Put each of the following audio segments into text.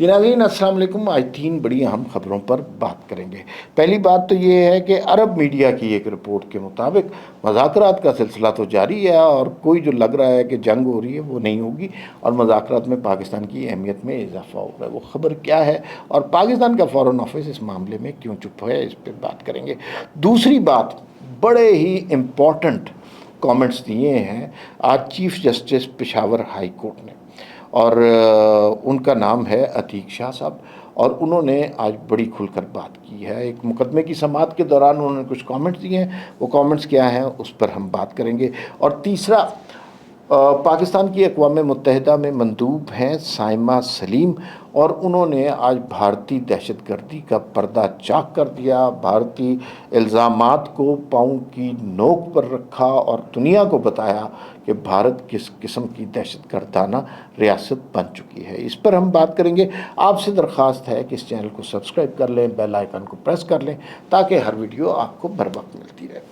नाज़रीन अस्सलाम वालेकुम। आज 3 बड़ी अहम खबरों पर बात करेंगे। पहली बात तो ये है कि अरब मीडिया की एक रिपोर्ट के मुताबिक मज़ाकरात का सिलसिला तो जारी है और कोई जो लग रहा है कि जंग हो रही है वो नहीं होगी और मज़ाकरात में पाकिस्तान की अहमियत में इजाफा हो रहा है। वो खबर क्या है और पाकिस्तान का फ़ॉरेन ऑफिस इस मामले में क्यों चुप है, इस पर बात करेंगे। दूसरी बात, बड़े ही इम्पॉर्टेंट कमेंट्स दिए हैं आज chief justice Peshawar high court ने और उनका नाम है अतीक शाह साहब और उन्होंने आज बड़ी खुलकर बात की है। एक मुकदमे की समाअत के दौरान उन्होंने कुछ कमेंट्स दिए हैं, वो कमेंट्स क्या हैं उस पर हम बात करेंगे। और तीसरा, पाकिस्तान की अक़वाम मुत्तहिदा में मंदूब हैं साइमा सलीम और उन्होंने आज भारतीय दहशतगर्दी का पर्दा चाक कर दिया, भारतीय इल्ज़ामात को पाँव की नोक पर रखा और दुनिया को बताया कि भारत किस किस्म की दहशतगर्दाना रियासत बन चुकी है। इस पर हम बात करेंगे। आपसे दरख्वास्त है कि इस चैनल को सब्सक्राइब कर लें, बेल आइकन को प्रेस कर लें ताकि हर वीडियो आपको बर वक्त मिलती रहे।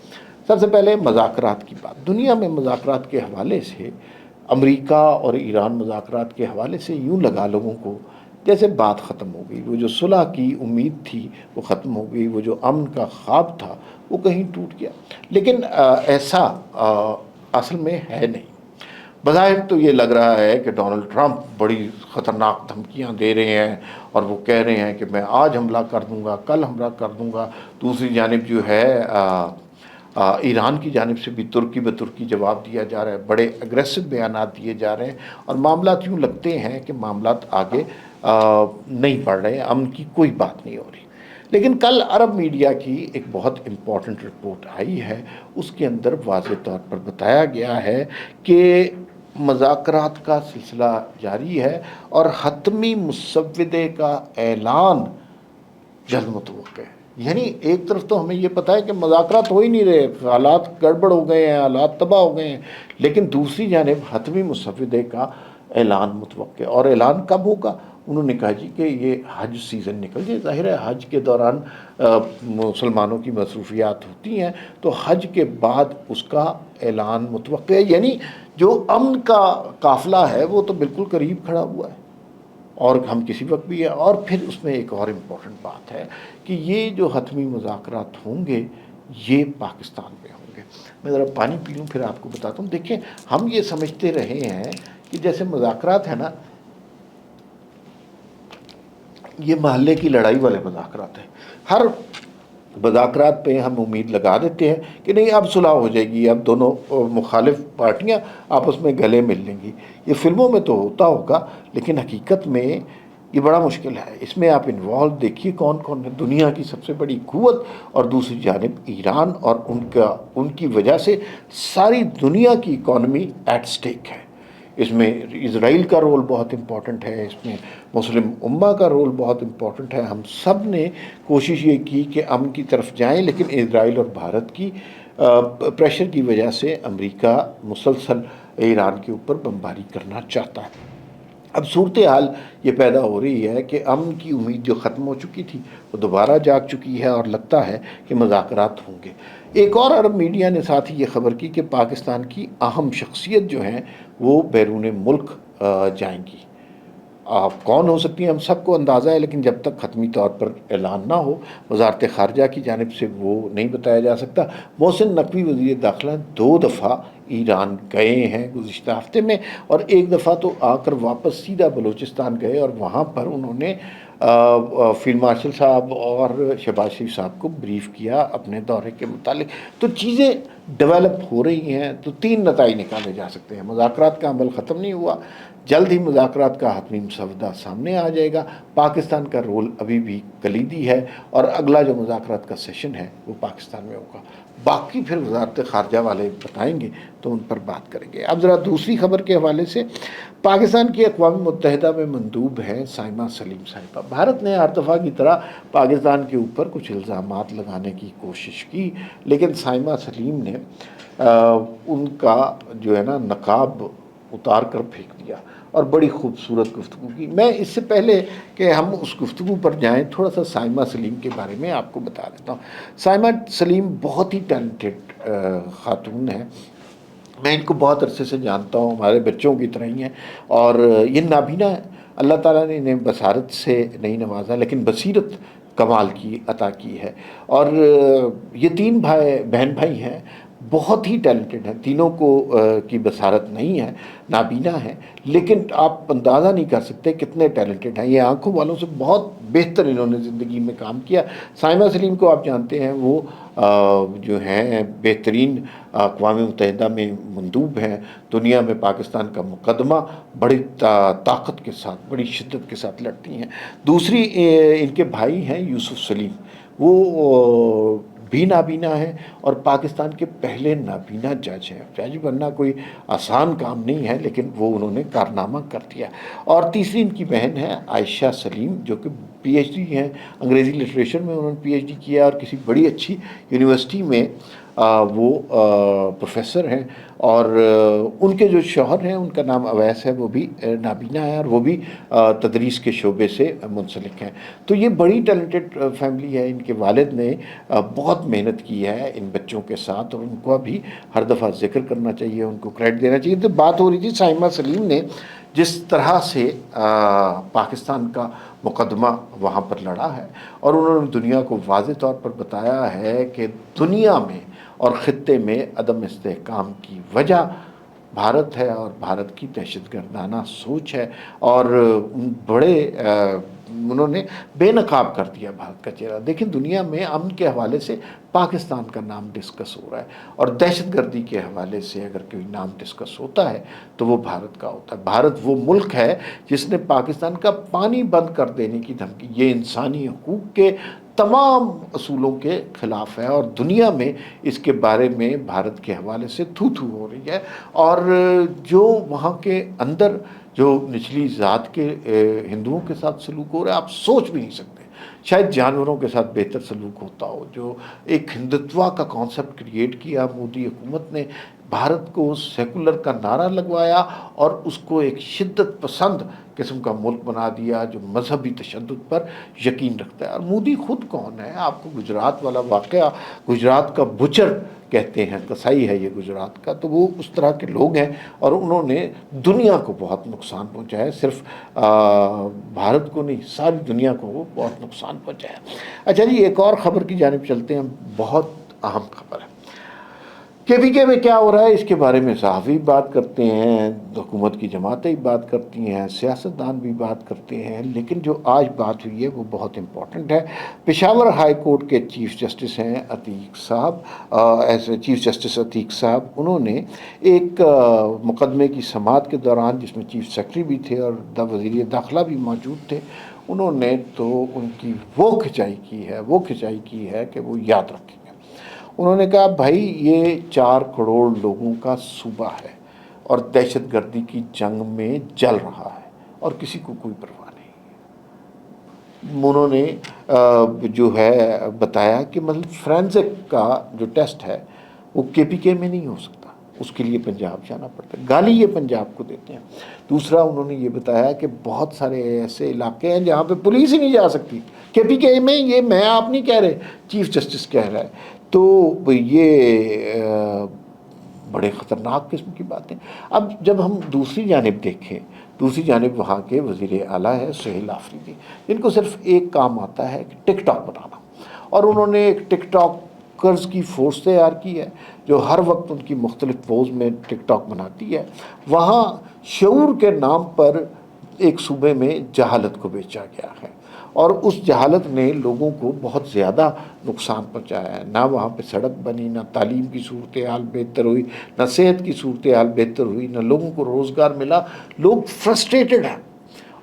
सबसे पहले मज़ाकरात की बात। दुनिया में मज़ाकरात के हवाले से अमेरिका और ईरान मज़ाकरात के हवाले से यूँ लगा लोगों को जैसे बात ख़त्म हो गई। वो जो सुलह की उम्मीद थी वो ख़त्म हो गई, वो जो अमन का ख्वाब था वो कहीं टूट गया। लेकिन ऐसा असल में है नहीं। बज़ाहिर तो ये लग रहा है कि डोनाल्ड ट्रंप बड़ी ख़तरनाक धमकियां दे रहे हैं और वो कह रहे हैं कि मैं आज हमला कर दूंगा, कल हमला कर दूंगा। दूसरी जानिब जो है ईरान की जानिब से भी तुर्की ब तुर्की जवाब दिया जा रहा है, बड़े एग्रेसिव बयानात दिए जा रहे हैं और मामला यूँ लगते हैं कि मामला आगे नहीं बढ़ रहे हैं, अमन की कोई बात नहीं हो रही। लेकिन कल अरब मीडिया की एक बहुत इम्पॉर्टेंट रिपोर्ट आई है, उसके अंदर वाज़ेह तौर पर बताया गया है कि मज़ाकरात का सिलसिला जारी है और हतमी मुसव्विदे का ऐलान जल्द मुतवक्किल है। यानी एक तरफ तो हमें ये पता है कि मज़ाकरात हो ही नहीं रहे, हालात गड़बड़ हो गए हैं, हालात तबाह हो गए हैं, लेकिन दूसरी जानिब हतमी मुसव्विदे का ऐलान मुतवक्किल। और ऐलान कब होगा? उन्होंने कहा जी कि ये हज सीज़न निकल जाए। ज़ाहिर है हज के दौरान मुसलमानों की मसरूफियात होती हैं, तो हज के बाद उसका ऐलान मुतवक्किल है। यानी जो अमन का काफ़िला है वो तो बिल्कुल करीब खड़ा हुआ है और हम किसी वक्त भी है। और फिर उसमें एक और इम्पॉर्टेंट बात है कि ये जो हतमी मुज़ाकरात होंगे ये पाकिस्तान में होंगे। मैं ज़रा पानी पी लूँ फिर आपको बताता हूँ। देखिए, हम ये समझते रहे हैं कि जैसे मुज़ाकरात है ना, ये महल्ले की लड़ाई वाले मज़ाकरात हैं। हर मज़ाकरात पे हम उम्मीद लगा देते हैं कि नहीं अब सुलह हो जाएगी, अब दोनों मुखालिफ पार्टियां आपस में गले मिल लेंगी। ये फिल्मों में तो होता होगा, लेकिन हकीकत में ये बड़ा मुश्किल है। इसमें आप इन्वॉल्व देखिए कौन कौन है। दुनिया की सबसे बड़ी क़ुव्वत और दूसरी जानिब ईरान और उनकी वजह से सारी दुनिया की इकॉनमी एट स्टेक है। इसमें इज़राइल का रोल बहुत इम्पॉर्टेंट है, इसमें मुस्लिम उम्मा का रोल बहुत इम्पॉर्टेंट है। हम सब ने कोशिश ये की कि अमन की तरफ जाएं, लेकिन इज़राइल और भारत की प्रेशर की वजह से अमेरिका मुसलसल ईरान के ऊपर बमबारी करना चाहता है। अब सूरत हाल ये पैदा हो रही है कि अमन की उम्मीद जो ख़त्म हो चुकी थी वो दोबारा जाग चुकी है और लगता है कि मज़ाकरात होंगे। एक और अरब मीडिया ने साथ ही ये खबर की कि पाकिस्तान की अहम शख्सियत जो हैं वो बैरून मुल्क जाएंगी। आप कौन हो सकती हैं हम सबको अंदाज़ा है, लेकिन जब तक ख़त्मी तौर पर ऐलान ना हो वज़ारत ख़ारजा की जानिब से वो नहीं बताया जा सकता। मोहसिन नकवी वज़ीर दाखिला 2 दफ़ा ईरान गए हैं गुज़िश्ता हफ्ते में और एक दफ़ा तो आकर वापस सीधा बलूचिस्तान गए और वहाँ पर उन्होंने फील्ड मार्शल साहब और शहबाज शरीफ साहब को ब्रीफ़ किया अपने दौरे के मुतालिक। तो चीज़ें डेवलप हो रही हैं। तो 3 नताइज निकाले जा सकते हैं। मुज़ाकरात का अमल ख़त्म नहीं हुआ, जल्द ही मुज़ाकरात का हतमी मसवदा सामने आ जाएगा। पाकिस्तान का रोल अभी भी कलीदी है और अगला जो मुज़ाकरात का सेशन है वो पाकिस्तान में होगा। बाकी फिर वज़ारत ख़ारजा वाले बताएंगे तो उन पर बात करेंगे। अब ज़रा दूसरी खबर के हवाले से, पाकिस्तान की अक़वाम मुत्तहिदा में मंदूब हैं साइमा सलीम साहिबा। भारत ने हर दफ़ा की तरह पाकिस्तान के ऊपर कुछ इल्ज़ामात लगाने की कोशिश की, लेकिन साइमा सलीम ने उनका जो है ना नकाब उतार कर फेंक दिया और बड़ी खूबसूरत गुफ्तगू की। मैं इससे पहले कि हम उस गुफ्तगू पर जाएं थोड़ा सा साइमा सलीम के बारे में आपको बता देता हूँ। साइमा सलीम बहुत ही टैलेंटेड ख़ातून है। मैं इनको बहुत अरसे से जानता हूँ, हमारे बच्चों की तरह ही हैं और ये नाबीना है। اللہ تعالیٰ نے انہیں بصارت سے نہیں نوازا لیکن بصیرت کمال کی عطا کی ہے، اور یہ تین بہن بھائی ہیں، بہت ہی ٹیلنٹڈ ہیں، تینوں کو کی بصارت نہیں ہے، نابینا ہے، لیکن آپ اندازہ نہیں کر سکتے کتنے ٹیلنٹڈ ہیں۔ یہ آنکھوں والوں سے بہت بہتر انہوں نے زندگی میں کام کیا۔ سائمہ سلیم کو آپ جانتے ہیں، وہ جو ہیں بہترین اقوام متحدہ میں مندوب ہیں، دنیا میں پاکستان کا مقدمہ بڑی طاقت کے ساتھ، بڑی شدت کے ساتھ لڑتی ہیں۔ دوسری ان کے بھائی ہیں یوسف سلیم، وہ بھی نابینا ہیں اور پاکستان کے پہلے نابینا جج ہیں۔ جج بننا کوئی آسان کام نہیں ہے، لیکن وہ انہوں نے کارنامہ کر دیا۔ اور تیسری ان کی بہن ہے عائشہ سلیم، جو کہ پی ایچ ڈی ہیں، انگریزی لٹریچر میں انہوں نے پی ایچ ڈی کیا اور کسی بڑی اچھی یونیورسٹی میں وہ پروفیسر ہیں، اور ان کے جو شوہر ہیں ان کا نام اویس ہے، وہ بھی نابینا ہے اور وہ بھی تدریس کے شعبے سے منسلک ہیں۔ تو یہ بڑی ٹیلنٹڈ فیملی ہے۔ ان کے والد نے بہت محنت کی ہے ان بچوں کے ساتھ، اور ان کو بھی ہر دفعہ ذکر کرنا چاہیے، ان کو کریڈٹ دینا چاہیے۔ تو بات ہو رہی تھی سائمہ سلیم نے جس طرح سے پاکستان کا مقدمہ وہاں پر لڑا ہے، اور انہوں نے دنیا کو واضح طور پر بتایا ہے کہ دنیا میں اور خطے میں عدم استحکام کی وجہ بھارت ہے، اور بھارت کی دہشت گردانہ سوچ ہے، اور بڑے انہوں نے بے نقاب کر دیا بھارت کا چہرہ۔ دیکھیں دنیا میں امن کے حوالے سے پاکستان کا نام ڈسکس ہو رہا ہے، اور دہشت گردی کے حوالے سے اگر کوئی نام ڈسکس ہوتا ہے تو وہ بھارت کا ہوتا ہے۔ بھارت وہ ملک ہے جس نے پاکستان کا پانی بند کر دینے کی دھمکی، یہ انسانی حقوق کے تمام اصولوں کے خلاف ہے، اور دنیا میں اس کے بارے میں بھارت کے حوالے سے تھو تھو ہو رہی ہے۔ اور جو وہاں کے اندر جو نچلی ذات کے ہندوؤں کے ساتھ سلوک ہو رہا ہے، آپ سوچ بھی نہیں سکتے، شاید جانوروں کے ساتھ بہتر سلوک ہوتا ہو۔ جو ایک ہندتوا کا کانسیپٹ کریٹ کیا مودی حکومت نے، بھارت کو سیکولر کا نعرہ لگوایا اور اس کو ایک شدت پسند قسم کا ملک بنا دیا جو مذہبی تشدد پر یقین رکھتا ہے۔ اور مودی خود کون ہے؟ آپ کو گجرات والا واقعہ، گجرات کا بچر کہتے ہیں، قصائی ہے یہ گجرات کا، تو وہ اس طرح کے لوگ ہیں، اور انہوں نے دنیا کو بہت نقصان پہنچایا ہے، صرف بھارت کو نہیں ساری دنیا کو وہ بہت نقصان پہنچایا۔ اچھا جی، ایک اور خبر کی جانب چلتے ہیں، بہت اہم خبر ہے۔ کے میں کیا ہو رہا ہے اس کے بارے میں صحافی بات کرتے ہیں، حکومت کی جماعتیں بات کرتی ہیں، سیاستدان بھی بات کرتے ہیں، لیکن جو آج بات ہوئی ہے وہ بہت امپورٹنٹ ہے۔ پشاور ہائی کورٹ کے چیف جسٹس ہیں عتیق صاحب، چیف جسٹس عتیق صاحب، انہوں نے ایک مقدمے کی سماعت کے دوران، جس میں چیف سیکرٹری بھی تھے اور وزیر داخلہ بھی موجود تھے، انہوں نے تو ان کی وہ کھنچائی کی ہے کہ وہ یاد رکھیں۔ انہوں نے کہا بھائی یہ 4 کروڑ لوگوں کا صوبہ ہے اور دہشت گردی کی جنگ میں جل رہا ہے اور کسی کو کوئی پرواہ نہیں۔ انہوں نے جو ہے بتایا کہ مطلب فرینزک کا جو ٹیسٹ ہے وہ کے میں نہیں ہو سکتا، اس کے لیے پنجاب جانا پڑتا ہے، گالی یہ پنجاب کو دیتے ہیں۔ دوسرا انہوں نے یہ بتایا کہ بہت سارے ایسے علاقے ہیں جہاں پہ پولیس ہی نہیں جا سکتی، کے میں، یہ میں آپ نہیں کہہ رہے، چیف جسٹس کہہ رہا ہے۔ تو یہ بڑے خطرناک قسم کی باتیں۔ اب جب ہم دوسری جانب دیکھیں، دوسری جانب وہاں کے وزیر اعلیٰ ہے سہیل آفریدی، جن کو صرف ایک کام آتا ہے کہ ٹک ٹاک بنانا، اور انہوں نے ایک ٹک ٹاکرز کی فورس تیار کی ہے جو ہر وقت ان کی مختلف پوز میں ٹک ٹاک بناتی ہے۔ وہاں شعور کے نام پر ایک صوبے میں جہالت کو بیچا گیا ہے، اور اس جہالت نے لوگوں کو بہت زیادہ نقصان پہنچایا ہے۔ نہ وہاں پہ سڑک بنی، نہ تعلیم کی صورتحال بہتر ہوئی، نہ صحت کی صورتحال بہتر ہوئی، نہ لوگوں کو روزگار ملا، لوگ فرسٹریٹڈ ہیں،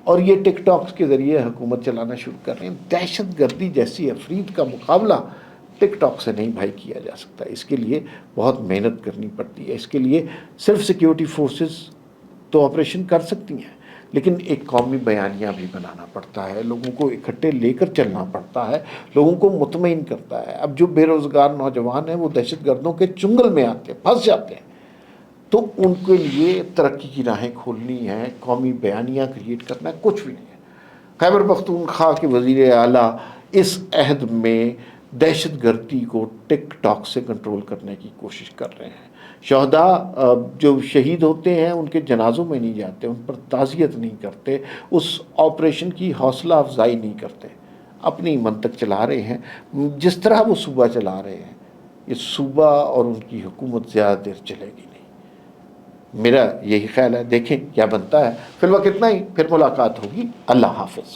اور یہ ٹک ٹاکس کے ذریعے حکومت چلانا شروع کر رہے ہیں۔ دہشت گردی جیسی افرید کا مقابلہ ٹک ٹاک سے نہیں بھائی کیا جا سکتا، اس کے لیے بہت محنت کرنی پڑتی ہے۔ اس کے لیے صرف سیکیورٹی فورسز تو آپریشن کر سکتی ہیں، لیکن ایک قومی بیانیہ بھی بنانا پڑتا ہے، لوگوں کو اکٹھے لے کر چلنا پڑتا ہے، لوگوں کو مطمئن کرتا ہے۔ اب جو بے روزگار نوجوان ہیں وہ دہشت گردوں کے چنگل میں آتے ہیں، پھنس جاتے ہیں، تو ان کے لیے ترقی کی راہیں کھولنی ہیں، قومی بیانیہ کریٹ کرنا ہے، کچھ بھی نہیں ہے۔ خیبر پختونخوا کے وزیر اعلیٰ اس عہد میں دہشت گردی کو ٹک ٹاک سے کنٹرول کرنے کی کوشش کر رہے ہیں۔ شہداء جو شہید ہوتے ہیں ان کے جنازوں میں نہیں جاتے، ان پر تعزیت نہیں کرتے، اس آپریشن کی حوصلہ افزائی نہیں کرتے، اپنی منطق چلا رہے ہیں جس طرح وہ صوبہ چلا رہے ہیں۔ یہ صوبہ اور ان کی حکومت زیادہ دیر چلے گی نہیں، میرا یہی خیال ہے۔ دیکھیں کیا بنتا ہے، فی الوقت اتنا ہی، پھر ملاقات ہوگی۔ اللہ حافظ۔